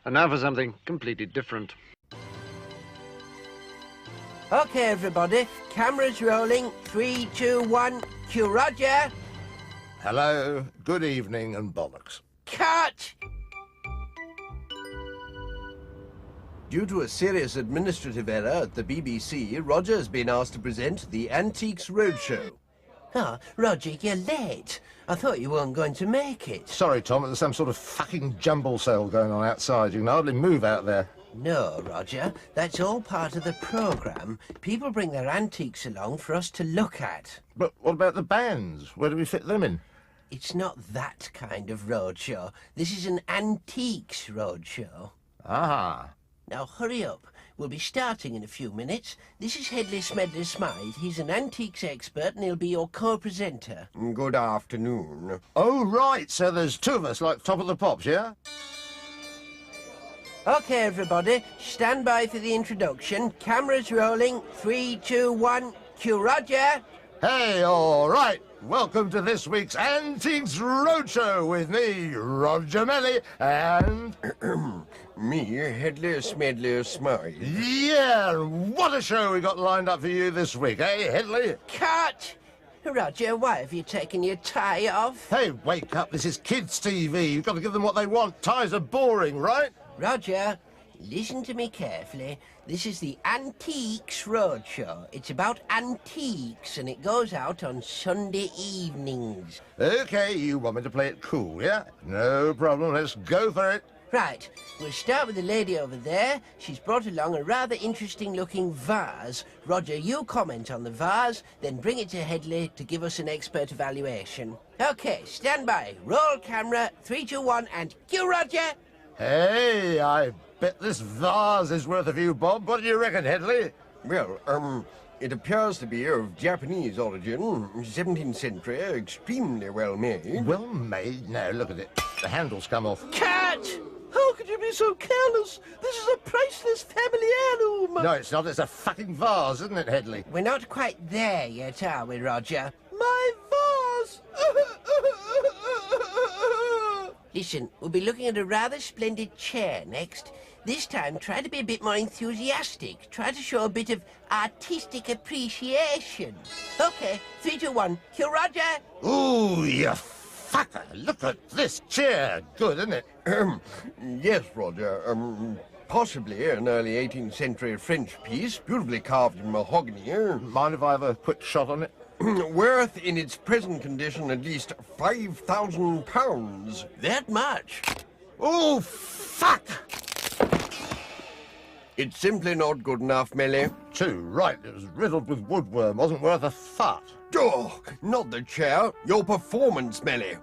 And now for something completely different. Okay, everybody, cameras rolling. 3, 2, 1, cue Roger. Hello, good evening, and bollocks. Cut! Due to a serious administrative error at the BBC, Roger has been asked to present the Antiques Roadshow. Oh, Roger, you're late. I thought you weren't going to make it. Sorry, Tom, there's some sort of fucking jumble sale going on outside. You can hardly move out there. No, Roger, that's all part of the programme. People bring their antiques along for us to look at. But what about the bands? Where do we fit them in? It's not that kind of roadshow. This is an antiques roadshow. Ah. Now, hurry up. We'll be starting in a few minutes. This is Headley Smedley Smythe. He's an antiques expert and he'll be your co-presenter. Good afternoon. Oh, right, so there's two of us, like Top of the Pops, yeah? Okay, everybody, stand by for the introduction. Cameras rolling. 3, 2, 1, cue Roger. Hey, all right. Welcome to this week's Antiques Roadshow with me, Roger Mellie, and... Me, Headley Smedley Smythe. Yeah, what a show we got lined up for you this week, eh, Headley? Cut! Roger, why have you taken your tie off? Hey, wake up, this is kids' TV. You've got to give them what they want. Ties are boring, right? Roger, listen to me carefully. This is the Antiques Roadshow. It's about antiques, and it goes out on Sunday evenings. Okay, you want me to play it cool, yeah? No problem, let's go for it. Right, we'll start with the lady over there. She's brought along a rather interesting-looking vase. Roger, you comment on the vase, then bring it to Headley to give us an expert evaluation. Okay, stand by. Roll camera. 3, 2, 1, and cue Roger! Hey, I bet this vase is worth a few bob. What do you reckon, Headley? Well, it appears to be of Japanese origin, 17th century, extremely well made. Well made? No, look at it. The handle's come off. Cut! How could you be so careless? This is a priceless family heirloom. No, it's not. It's a fucking vase, isn't it, Headley? We're not quite there yet, are we, Roger? My vase! Listen, we'll be looking at a rather splendid chair next. This time, try to be a bit more enthusiastic. Try to show a bit of artistic appreciation. Okay, 3, 2, 1, cue Roger! Ooh, you fucker. Look at this chair. Good, isn't it? Yes, Roger. Possibly an early 18th century French piece, beautifully carved in mahogany. Mind if I have a quick shot on it? Worth, in its present condition, at least £5,000. That much? Oh, fuck! It's simply not good enough, Mellie. Too right. It was riddled with woodworm. Wasn't worth a fart. Oh, not the chair. Your performance, Mellie.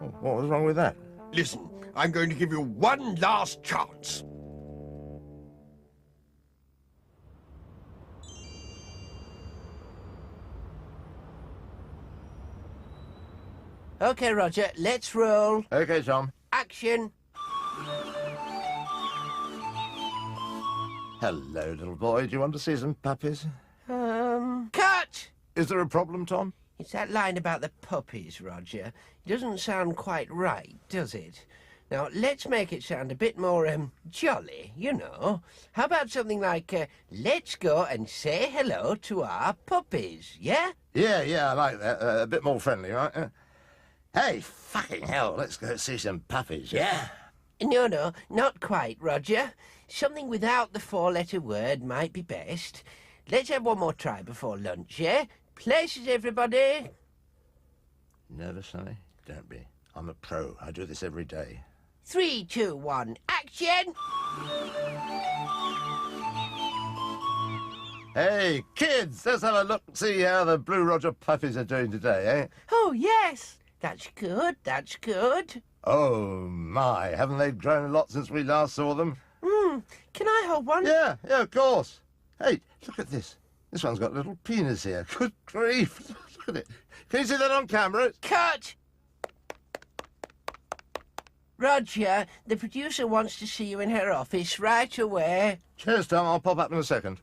Oh, what was wrong with that? Listen, I'm going to give you one last chance. Okay, Roger, let's roll. Okay, Tom. Action. Hello, little boy. Do you want to see some puppies? Cut! Is there a problem, Tom? It's that line about the puppies, Roger. It doesn't sound quite right, does it? Now, let's make it sound a bit more, jolly, you know. How about something like, let's go and say hello to our puppies, yeah? Yeah, I like that. A bit more friendly, right? Hey, fucking hell, let's go see some puppies, yeah? No, not quite, Roger. Something without the four-letter word might be best. Let's have one more try before lunch, yeah? Places, everybody. Nervous, Sonny? Don't be. I'm a pro. I do this every day. 3, 2, 1, action! Hey, kids, let's have a look and see how the Blue Roger puppies are doing today, eh? Oh, yes. That's good, that's good. Oh, my. Haven't they grown a lot since we last saw them? Can I hold one? Yeah, of course. Hey, look at this. This one's got a little penis here. Good grief. Look at it. Can you see that on camera? Cut! Roger, the producer wants to see you in her office right away. Cheers, Tom. I'll pop up in a second.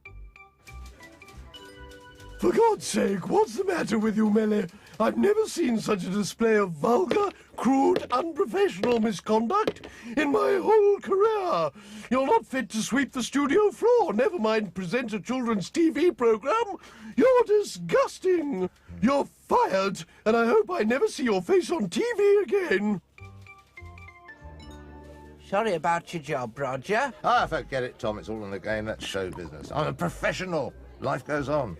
For God's sake, what's the matter with you, Mellie? I've never seen such a display of vulgar, crude, unprofessional misconduct in my whole career. You're not fit to sweep the studio floor, never mind present a children's TV program. You're disgusting. You're fired, and I hope I never see your face on TV again. Sorry about your job, Roger. Ah, forget it, Tom. It's all in the game. That's show business. I'm a professional. Life goes on.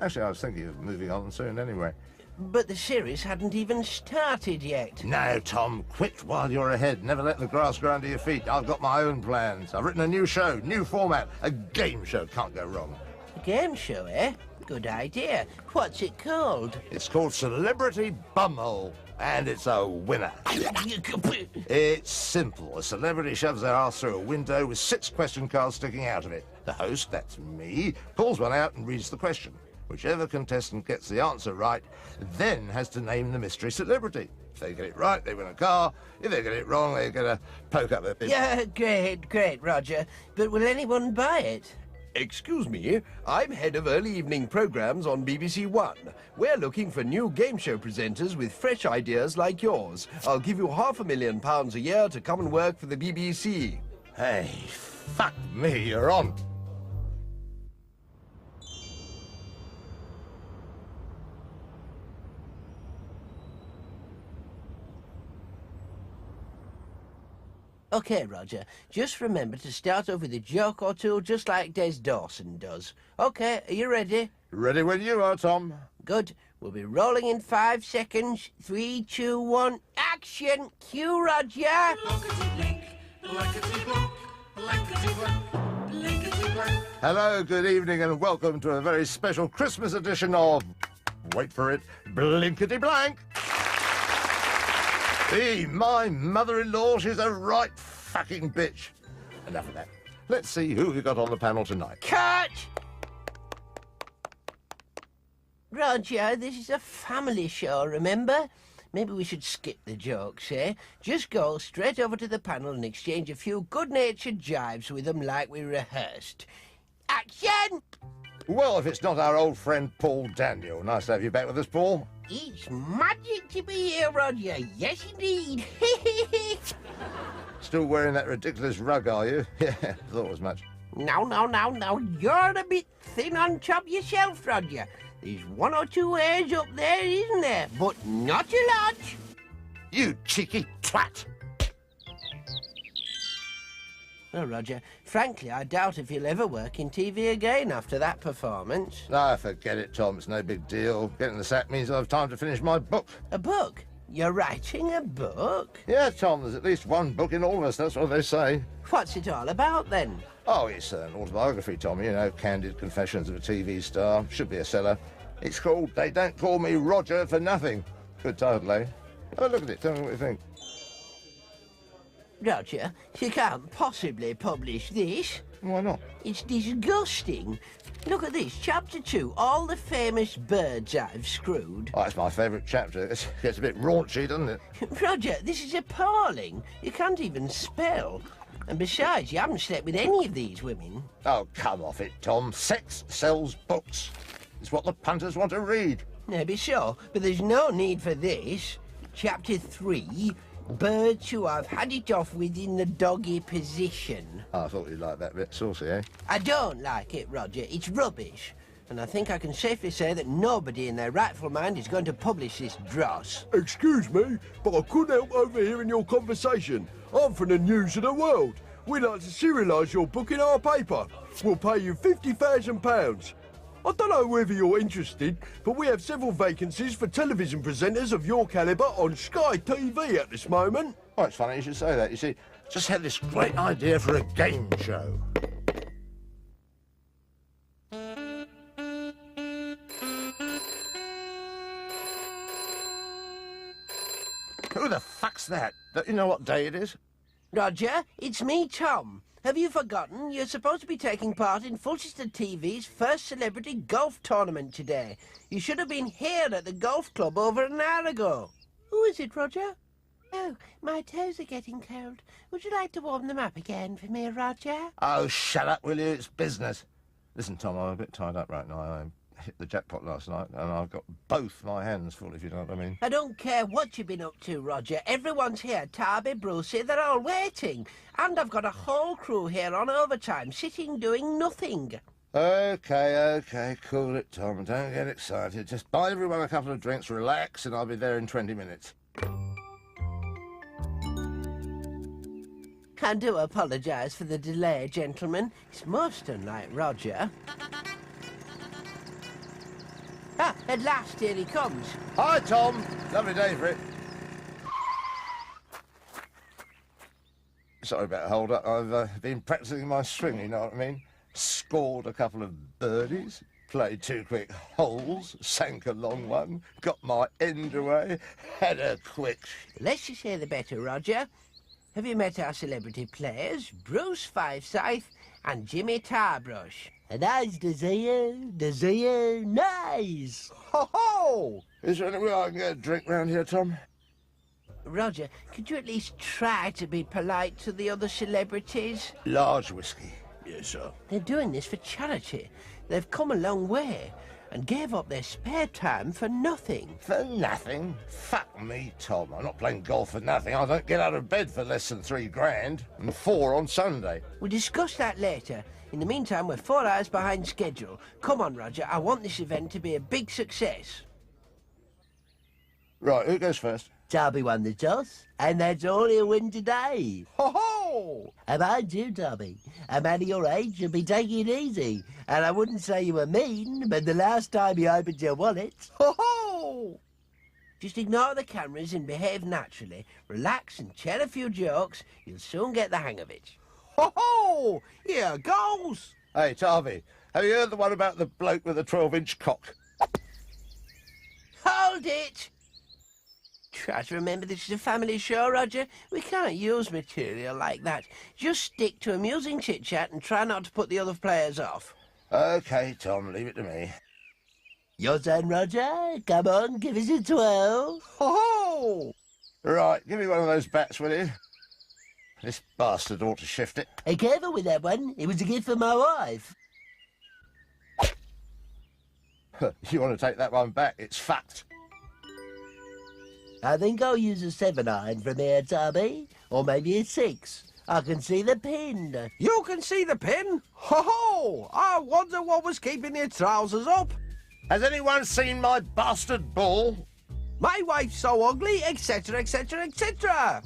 Actually, I was thinking of moving on soon anyway. But the series hadn't even started yet. No, Tom, quit while you're ahead. Never let the grass grow under your feet. I've got my own plans. I've written a new show, new format, a game show. Can't go wrong. A game show, eh? Good idea. What's it called? It's called Celebrity Bumhole, and it's a winner. It's simple. A celebrity shoves their ass through a window with 6 question cards sticking out of it. The host, that's me, pulls one out and reads the question. Whichever contestant gets the answer right then has to name the mystery celebrity. If they get it right, they win a car. If they get it wrong, they get a poke up their bit. Yeah, great, Roger. But will anyone buy it? Excuse me, I'm head of early evening programs on BBC One. We're looking for new game show presenters with fresh ideas like yours. I'll give you £500,000 a year to come and work for the BBC. Hey, fuck me, you're on. OK, Roger, just remember to start off with a joke or two, just like Des Dawson does. OK, are you ready? Ready when you are, Tom. Good. We'll be rolling in 5 seconds. 3, 2, 1, action! Cue, Roger! Hello, good evening, and welcome to a very special Christmas edition of... wait for it, Blinkety Blank. My mother-in-law, she's a right fucking bitch. Enough of that. Let's see who we got on the panel tonight. Cut! Roger, this is a family show, remember? Maybe we should skip the jokes, eh? Just go straight over to the panel and exchange a few good-natured jibes with them like we rehearsed. Action! Well, if it's not our old friend Paul Daniel. Nice to have you back with us, Paul. It's magic to be here, Roger. Yes, indeed. Still wearing that ridiculous rug, are you? Yeah, thought as much. Now. You're a bit thin on top yourself, Roger. There's 1 or 2 hairs up there, isn't there? But not a lot. You cheeky twat. Well, Roger, frankly, I doubt if you'll ever work in TV again after that performance. Ah, forget it, Tom. It's no big deal. Getting the sack means I'll have time to finish my book. A book? You're writing a book? Yeah, Tom, there's at least one book in all of us. That's what they say. What's it all about, then? Oh, it's an autobiography, Tom. You know, candid confessions of a TV star. Should be a seller. It's called They Don't Call Me Roger for Nothing. Good title, eh? Have a look at it. Tell me what you think. Roger, you can't possibly publish this. Why not? It's disgusting. Look at this, chapter 2, all the famous birds I've screwed. Oh, that's my favourite chapter. It gets a bit raunchy, doesn't it? Roger, this is appalling. You can't even spell. And besides, you haven't slept with any of these women. Oh, come off it, Tom. Sex sells books. It's what the punters want to read. Maybe so, but there's no need for this. Chapter 3, birds who have had it off with in the doggy position. Oh, I thought you'd like that bit saucy, eh? I don't like it, Roger. It's rubbish. And I think I can safely say that nobody in their rightful mind is going to publish this dross. Excuse me, but I couldn't help overhearing your conversation. I'm from the News of the World. We'd like to serialise your book in our paper. We'll pay you £50,000. I don't know whether you're interested, but we have several vacancies for television presenters of your calibre on Sky TV at this moment. Oh, it's funny you should say that. You see, just had this great idea for a game show. Who the fuck's that? Don't you know what day it is? Roger, it's me, Tom. Have you forgotten? You're supposed to be taking part in Fulchester TV's first celebrity golf tournament today. You should have been here at the golf club over an hour ago. Who is it, Roger? Oh, my toes are getting cold. Would you like to warm them up again for me, Roger? Oh, shut up, will you? It's business. Listen, Tom, I'm a bit tied up right now. hit the jackpot last night, and I've got both my hands full, if you know what I mean. I don't care what you've been up to, Roger. Everyone's here. Tarby, Brucey, they're all waiting. And I've got a whole crew here on overtime, sitting doing nothing. OK, cool it, Tom. Don't get excited. Just buy everyone a couple of drinks, relax, and I'll be there in 20 minutes. I do apologise for the delay, gentlemen. It's most unlike Roger. Ah, at last, here he comes. Hi, Tom. Lovely day for it. Sorry about the hold-up. I've been practising my swing, you know what I mean? Scored a couple of birdies, played 2 quick holes, sank a long one, got my end away, had a quick... The less you say, the better, Roger. Have you met our celebrity players, Bruce Fivesyth and Jimmy Tarbrush? Nice to see you, nice! Ho-ho! Is there any way I can get a drink round here, Tom? Roger, could you at least try to be polite to the other celebrities? Large whiskey. Yes, sir. They're doing this for charity. They've come a long way and gave up their spare time for nothing. For nothing? Fuck me, Tom. I'm not playing golf for nothing. I don't get out of bed for less than £3 grand, and 4 on Sunday. We'll discuss that later. In the meantime, we're 4 hours behind schedule. Come on, Roger. I want this event to be a big success. Right, who goes first? Darby won the toss, and that's all he'll win today. Ho-ho! And mind you, Darby, a man of your age should be taking it easy. And I wouldn't say you were mean, but the last time you opened your wallet... Ho-ho! Just ignore the cameras and behave naturally. Relax and share a few jokes. You'll soon get the hang of it. Ho-ho! Here goes! Hey, Tarby, have you heard the one about the bloke with the 12-inch cock? Hold it! Try to remember this is a family show, Roger. We can't use material like that. Just stick to amusing chit-chat and try not to put the other players off. OK, Tom, leave it to me. Your turn, Roger. Come on, give us a 12. Ho-ho! Right, give me one of those bats, will you? This bastard ought to shift it. Hey, careful with that one. It was a gift from my wife. You want to take that one back? It's fucked. I think I'll use a 7-iron from here, Darby. Or maybe a 6. I can see the pin. You can see the pin? Ho-ho! I wonder what was keeping your trousers up. Has anyone seen my bastard ball? My wife's so ugly, etc., etc., etc.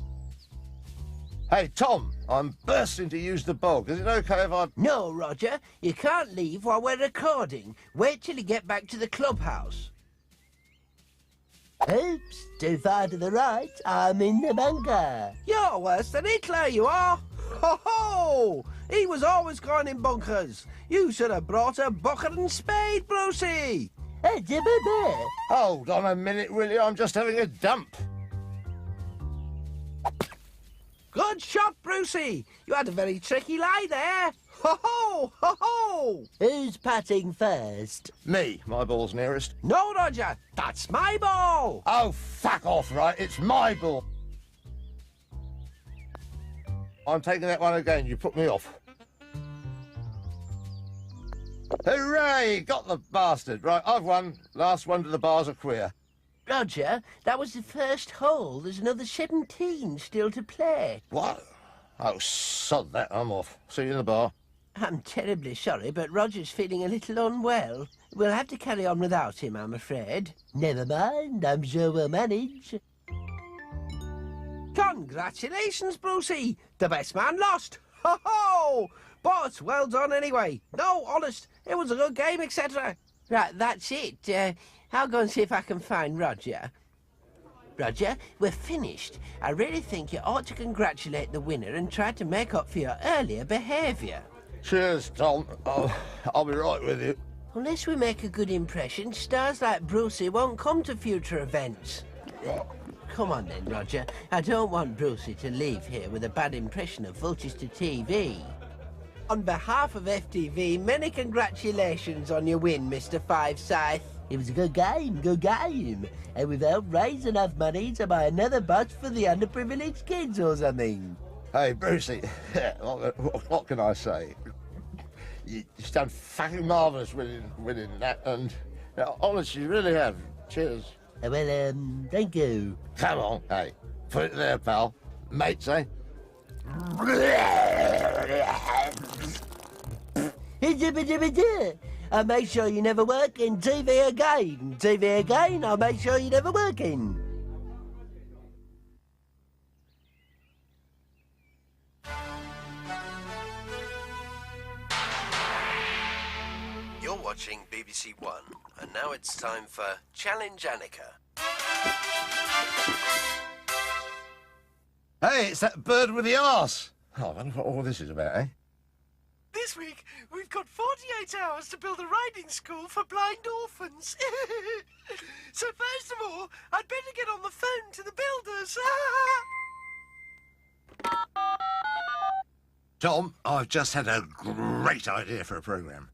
Hey, Tom, I'm bursting to use the bog. Is it OK if I... No, Roger. You can't leave while we're recording. Wait till you get back to the clubhouse. Oops, too far to the right. I'm in the bunker. You're worse than Hitler, you are. Ho-ho! He was always going in bunkers. You should have brought a bucket and spade, Brucey. Hold on a minute, will you? I'm just having a dump. Good shot, Brucey. You had a very tricky lie there. Ho-ho! Ho-ho! Who's patting first? Me, my ball's nearest. No, Roger, that's my ball. Oh, fuck off, right? It's my ball. I'm taking that one again. You put me off. Hooray! Got the bastard. Right, I've won. Last one to the bars are queer. Roger, that was the first hole. There's another 17 still to play. What? Oh, sod that. I'm off. See you in the bar. I'm terribly sorry, but Roger's feeling a little unwell. We'll have to carry on without him, I'm afraid. Never mind. I'm sure we'll manage. Congratulations, Brucey. The best man lost. Ho-ho! But well done anyway. No, honest, it was a good game, etc. Right, that's it. I'll go and see if I can find Roger. Roger, we're finished. I really think you ought to congratulate the winner and try to make up for your earlier behaviour. Cheers, Tom. I'll be right with you. Unless we make a good impression, stars like Brucey won't come to future events. Come on then, Roger. I don't want Brucey to leave here with a bad impression of Vultures to TV. On behalf of FTV, many congratulations on your win, Mr. Fivesyth. It was a good game. And we've helped raise enough money to buy another bus for the underprivileged kids or something. Hey, Brucey, what can I say? You've done fucking marvellous winning that, and honestly, you really have. Cheers. Well, thank you. Come on, hey. Put it there, pal. Mates, eh? I'll make sure you never work in TV again. TV again, I'll make sure you never work in. You're watching BBC One, and now it's time for Challenge Annika. Hey, it's that bird with the arse. Oh, I wonder what all this is about, eh? This week, we've got 48 hours to build a riding school for blind orphans. So first of all, I'd better get on the phone to the builders. Tom, I've just had a great idea for a programme.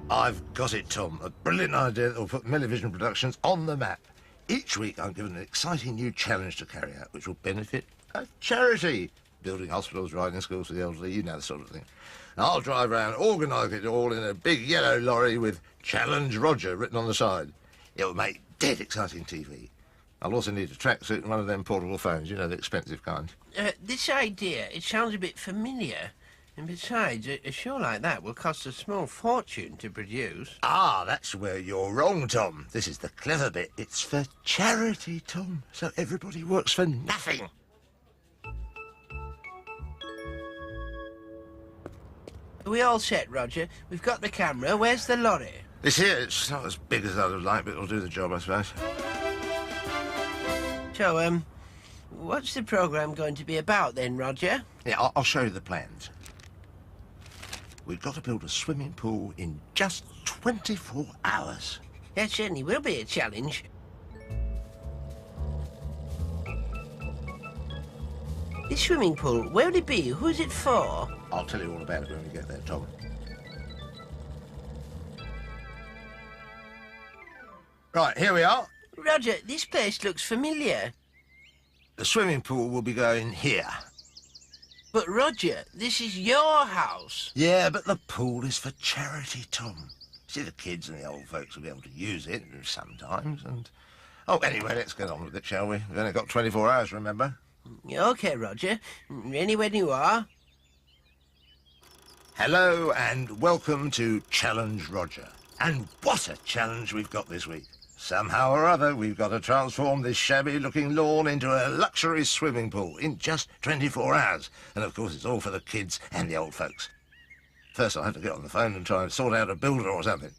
I've got it, Tom. A brilliant idea that will put Mellie Productions on the map. Each week I'm given an exciting new challenge to carry out, which will benefit a charity. Building hospitals, riding schools for the elderly, you know, the sort of thing. And I'll drive around, organise it all in a big yellow lorry with Challenge Roger written on the side. It'll make dead exciting TV. I'll also need a tracksuit and one of them portable phones, you know, the expensive kind. This idea, it sounds a bit familiar. And besides, a show like that will cost a small fortune to produce. Ah, that's where you're wrong, Tom. This is the clever bit. It's for charity, Tom. So everybody works for nothing. Are we all set, Roger? We've got the camera. Where's the lorry? This here, it's not as big as I'd have liked, but it'll do the job, I suppose. So, what's the programme going to be about then, Roger? Yeah, I'll show you the plans. We've got to build a swimming pool in just 24 hours. That certainly will be a challenge. This swimming pool, where would it be? Who's it for? I'll tell you all about it when we get there, Tom. Right, here we are. Roger, this place looks familiar. The swimming pool will be going here. But Roger, this is your house. Yeah, but the pool is for charity, Tom. See, the kids and the old folks will be able to use it sometimes, and... Oh, anyway, let's get on with it, shall we? We've only got 24 hours, remember? OK, Roger. Ready when you are. Hello, and welcome to Challenge Roger. And what a challenge we've got this week. Somehow or other, we've got to transform this shabby-looking lawn into a luxury swimming pool in just 24 hours. And, of course, it's all for the kids and the old folks. First, I'll have to get on the phone and try and sort out a builder or something.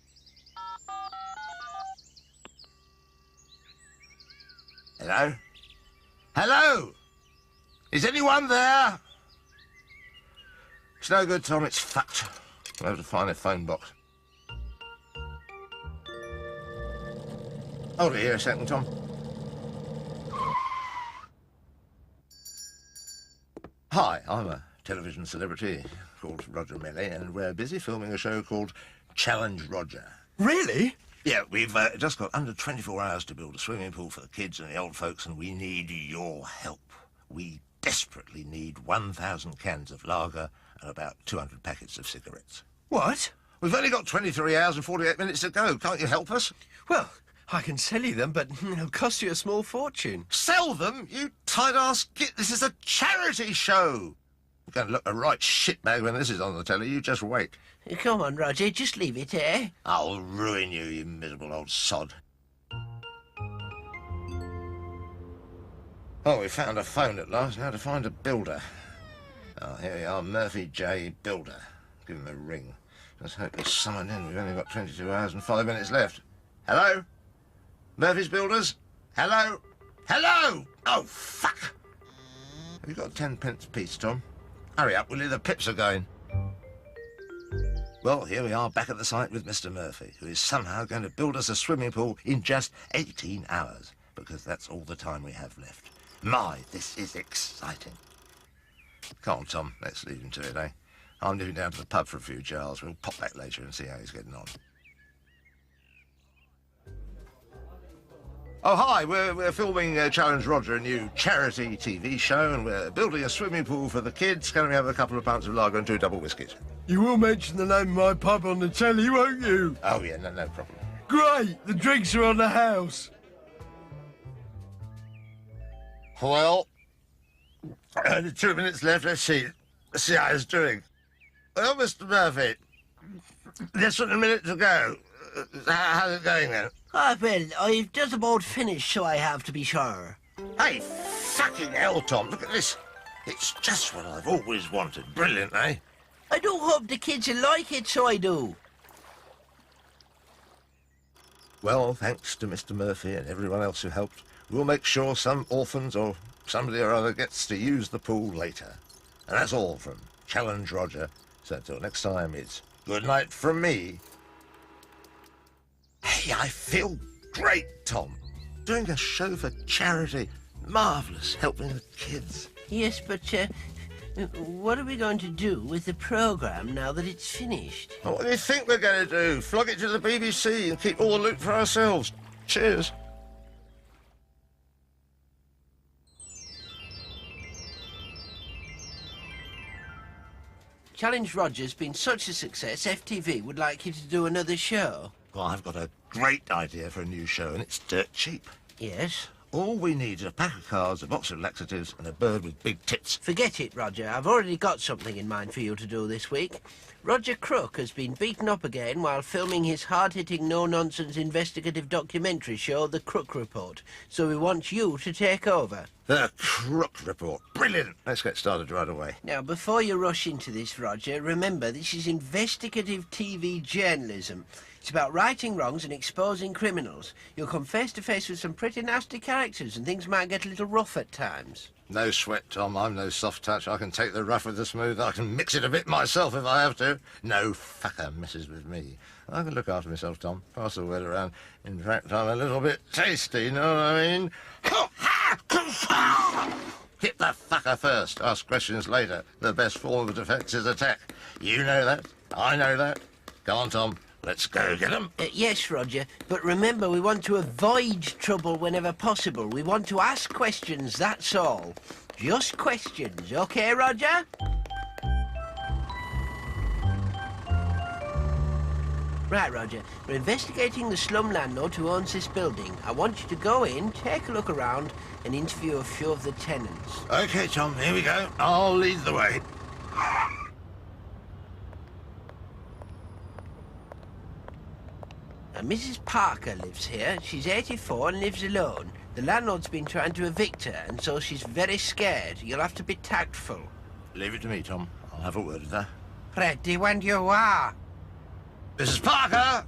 Hello? Hello? Is anyone there? It's no good, Tom. It's fucked. I'll have to find a phone box. Hold it here a second, Tom. Hi, I'm a television celebrity called Roger Mellie, and we're busy filming a show called Challenge Roger. Really? Yeah, we've just got under 24 hours to build a swimming pool for the kids and the old folks, and we need your help. We desperately need 1,000 cans of lager and about 200 packets of cigarettes. What? We've only got 23 hours and 48 minutes to go. Can't you help us? Well, I can sell you them, but it'll cost you a small fortune. Sell them? You tight-ass git. This is a charity show. You're going to look a right shitbag when this is on the telly. You just wait. Come on, Roger, just leave it, eh? I'll ruin you, you miserable old sod. Oh, we found a phone at last. Now to find a builder. Oh, here we are, Murphy J. Builder. Give him a ring. Let's hope he's summoned in. We've only got 22 hours and 5 minutes left. Hello? Murphy's Builders? Hello? Hello! Oh, fuck! Have you got 10 pence apiece, Tom? Hurry up, will you? The pips are going. Well, here we are back at the site with Mr. Murphy, who is somehow going to build us a swimming pool in just 18 hours, because that's all the time we have left. My, this is exciting. Come on, Tom, let's leave him to it, eh? I'm nipping down to the pub for a few jars. We'll pop back later and see how he's getting on. Oh, hi, we're filming Challenge Roger, a new charity TV show, and we're building a swimming pool for the kids. Can we have a couple of pints of lager and 2 double whiskies? You will mention the name of my pub on the telly, won't you? Oh, yeah, no problem. Great! The drinks are on the house. Well, only 2 minutes left. Let's see how it's doing. Well, Mr. Murphy, less than a minute to go. How's it going then? Ah, well, I've just about finished, so I have to be sure. Hey, fucking hell, Tom, look at this. It's just what I've always wanted. Brilliant, eh? I do hope the kids will like it, so I do. Well, thanks to Mr. Murphy and everyone else who helped, we'll make sure some orphans or somebody or other gets to use the pool later. And that's all from Challenge Roger. So until next time, it's good night from me. Hey, I feel great, Tom. Doing a show for charity. Marvellous, helping the kids. Yes, but, what are we going to do with the programme now that it's finished? What do you think we're going to do? Flog it to the BBC and keep all the loot for ourselves. Cheers. Challenge Roger's been such a success, FTV would like you to do another show. Well, I've got a great idea for a new show, and it's dirt cheap. Yes? All we need is a pack of cards, a box of laxatives, and a bird with big tits. Forget it, Roger. I've already got something in mind for you to do this week. Roger Crook has been beaten up again while filming his hard-hitting, no-nonsense investigative documentary show, The Crook Report. So we want you to take over. The Crook Report. Brilliant. Let's get started right away. Now, before you rush into this, Roger, remember this is investigative TV journalism. It's about righting wrongs and exposing criminals. You'll come face to face with some pretty nasty characters and things might get a little rough at times. No sweat, Tom. I'm no soft touch. I can take the rough with the smooth. I can mix it a bit myself if I have to. No fucker messes with me. I can look after myself, Tom. Pass the word around. In fact, I'm a little bit tasty, know what I mean? Hit the fucker first. Ask questions later. The best form of defence is attack. You know that. I know that. Come on, Tom. Let's go get them. Yes, Roger, but remember we want to avoid trouble whenever possible. We want to ask questions, that's all. Just questions, okay, Roger? Right, Roger, we're investigating the slum landlord who owns this building. I want you to go in, take a look around, and interview a few of the tenants. OK, Tom, here we go. I'll lead the way. Mrs. Parker lives here. She's 84 and lives alone. The landlord's been trying to evict her, and so she's very scared. You'll have to be tactful. Leave it to me, Tom. I'll have a word with her. Ready when you are. Mrs. Parker!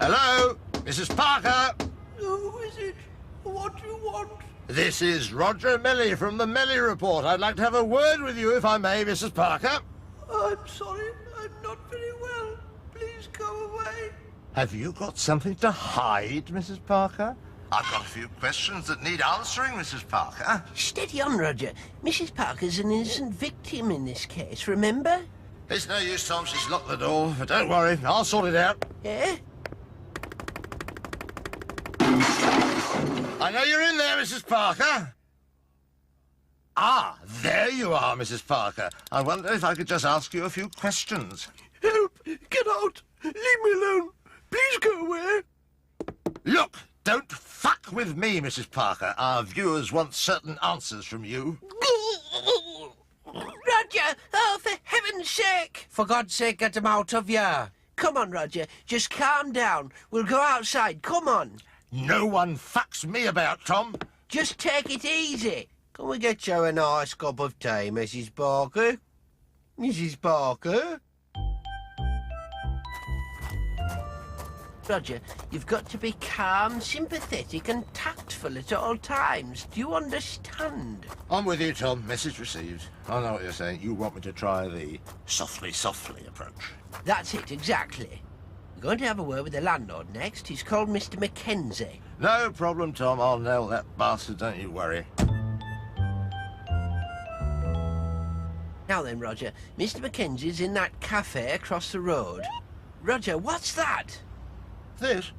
Hello? Mrs. Parker! Who is it? What do you want? This is Roger Mellie from the Mellie Report. I'd like to have a word with you, if I may, Mrs. Parker. I'm sorry. I'm not very well. Please go away. Have you got something to hide, Mrs. Parker? I've got a few questions that need answering, Mrs. Parker. Steady on, Roger. Mrs. Parker's an innocent victim in this case, remember? It's no use, Tom. She's locked the door. But don't worry. I'll sort it out. Eh? I know you're in there, Mrs. Parker. Ah, there you are, Mrs. Parker. I wonder if I could just ask you a few questions. Help! Get out! Leave me alone! Please go away! Look, don't fuck with me, Mrs. Parker. Our viewers want certain answers from you. Roger! Oh, for heaven's sake! For God's sake, get him out of here. Come on, Roger. Just calm down. We'll go outside. Come on. No one fucks me about, Tom. Just take it easy. Can we get you a nice cup of tea, Mrs. Parker? Mrs. Parker? Roger, you've got to be calm, sympathetic and tactful at all times. Do you understand? I'm with you, Tom. Message received. I know what you're saying. You want me to try the softly approach. That's it, exactly. We're going to have a word with the landlord next. He's called Mr. Mackenzie. No problem, Tom. I'll nail that bastard, don't you worry. Now then, Roger, Mr. Mackenzie's in that cafe across the road. Roger, what's that? This?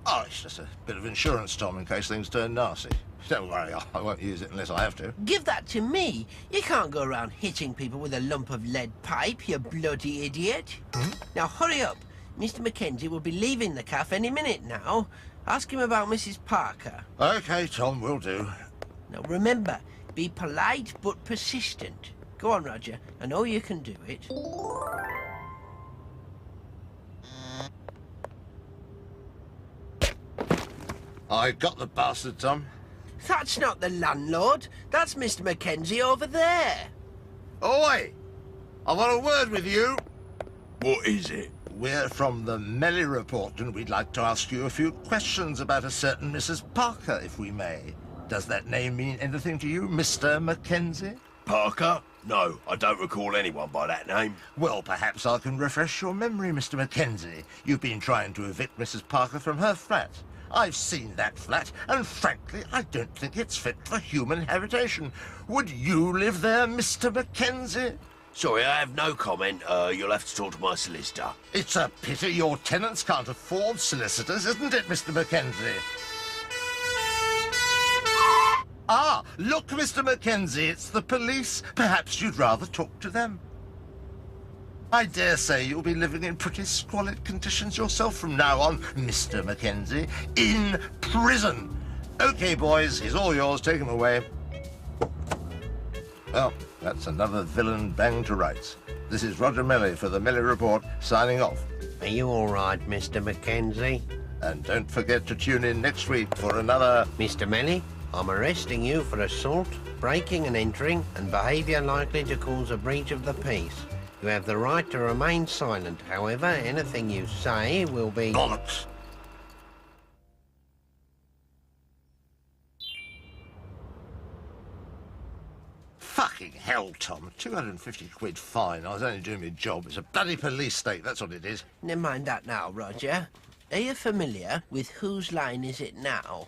Oh, it's just a bit of insurance, Tom, in case things turn nasty. Don't worry, I won't use it unless I have to. Give that to me. You can't go around hitting people with a lump of lead pipe, you bloody idiot. Now hurry up. Mr. Mackenzie will be leaving the cafe any minute now. Ask him about Mrs. Parker. OK, Tom, will do. Now remember, be polite but persistent. Go on, Roger. I know you can do it. I got the bastard, Tom. That's not the landlord. That's Mr. Mackenzie over there. Oi! I want a word with you. What is it? We're from the Mellie report, and we'd like to ask you a few questions about a certain Mrs. Parker, if we may. Does that name mean anything to you, Mr. Mackenzie? Parker? No, I don't recall anyone by that name. Well, perhaps I can refresh your memory, Mr. Mackenzie. You've been trying to evict Mrs. Parker from her flat. I've seen that flat, and frankly, I don't think it's fit for human habitation. Would you live there, Mr. Mackenzie? Sorry, I have no comment. You'll have to talk to my solicitor. It's a pity your tenants can't afford solicitors, isn't it, Mr. Mackenzie? Ah, look, Mr. Mackenzie, it's the police. Perhaps you'd rather talk to them. I dare say you'll be living in pretty squalid conditions yourself from now on, Mr. Mackenzie. In prison. OK, boys, he's all yours. Take him away. Well, that's another villain banged to rights. This is Roger Mellie for the Mellie Report, signing off. Are you all right, Mr. Mackenzie? And don't forget to tune in next week for another... Mr. Mellie, I'm arresting you for assault, breaking and entering, and behaviour likely to cause a breach of the peace. You have the right to remain silent. However, anything you say will be... Bollocks! Fucking hell, Tom. 250 quid fine. I was only doing my job. It's a bloody police state, that's what it is. Never mind that now, Roger. Are you familiar with Whose Line Is It Now?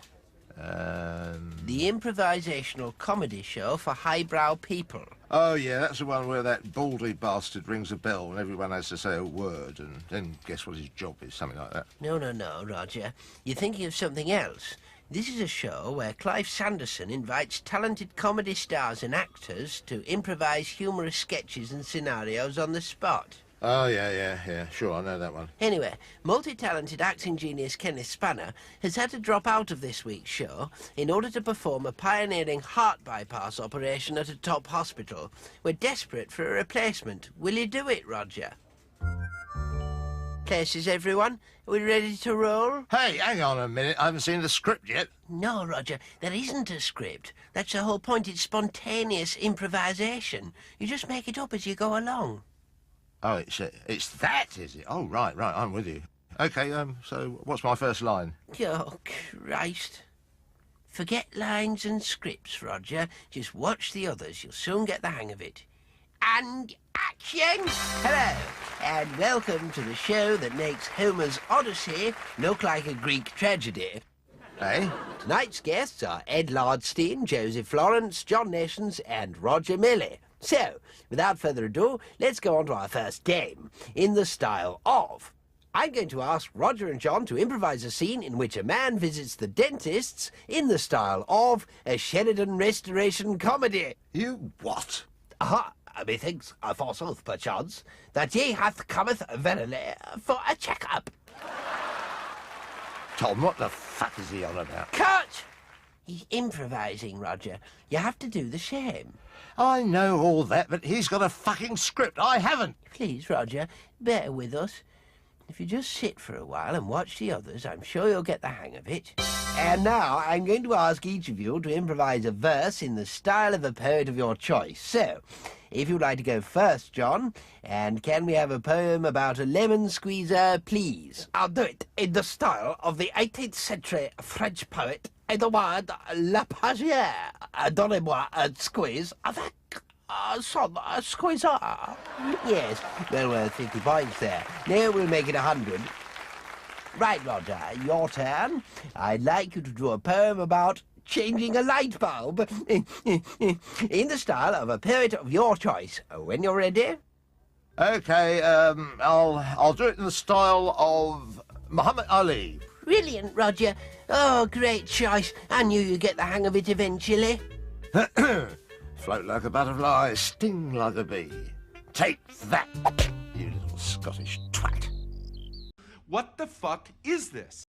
The improvisational comedy show for highbrow people. Oh, yeah, that's the one where that baldy bastard rings a bell and everyone has to say a word, and then guess what his job is, something like that. No, Roger. You're thinking of something else. This is a show where Clive Sanderson invites talented comedy stars and actors to improvise humorous sketches and scenarios on the spot. Oh, yeah, sure, I know that one. Anyway, multi-talented acting genius Kenneth Spanner has had to drop out of this week's show in order to perform a pioneering heart bypass operation at a top hospital. We're desperate for a replacement. Will you do it, Roger? Places, everyone? Are we ready to roll? Hey, hang on a minute. I haven't seen the script yet. No, Roger, there isn't a script. That's the whole point. It's spontaneous improvisation. You just make it up as you go along. Oh, it's that, is it? Oh, right, I'm with you. OK, so what's my first line? Oh, Christ. Forget lines and scripts, Roger. Just watch the others. You'll soon get the hang of it. And action! Hello, and welcome to the show that makes Homer's Odyssey look like a Greek tragedy. Eh? Tonight's guests are Ed Lardstein, Joseph Lawrence, John Nations, and Roger Mellie. So, without further ado, let's go on to our first game, in the style of... I'm going to ask Roger and John to improvise a scene in which a man visits the dentist's in the style of a Sheridan Restoration comedy. You what? Aha, methinks, forsooth, perchance, that ye hath cometh verily for a check-up. Tom, what the fuck is he on about? Cut! He's improvising, Roger. You have to do the same. I know all that, but he's got a fucking script. I haven't. Please, Roger, bear with us. If you just sit for a while and watch the others, I'm sure you'll get the hang of it. And now I'm going to ask each of you to improvise a verse in the style of a poet of your choice. So, if you'd like to go first, John, and can we have a poem about a lemon squeezer, please? I'll do it in the style of the 18th century French poet Edouard Lapagère. Donnez-moi un squeeze avec son squeezer. Yes, well worth 50 points there. Now we'll make it 100. Right, Roger, your turn. I'd like you to do a poem about changing a light bulb in the style of a poet of your choice. When you're ready. OK, I'll do it in the style of Muhammad Ali. Brilliant, Roger. Oh, great choice. I knew you'd get the hang of it eventually. Float like a butterfly, sting like a bee. Take that, you little Scottish twat. What the fuck is this?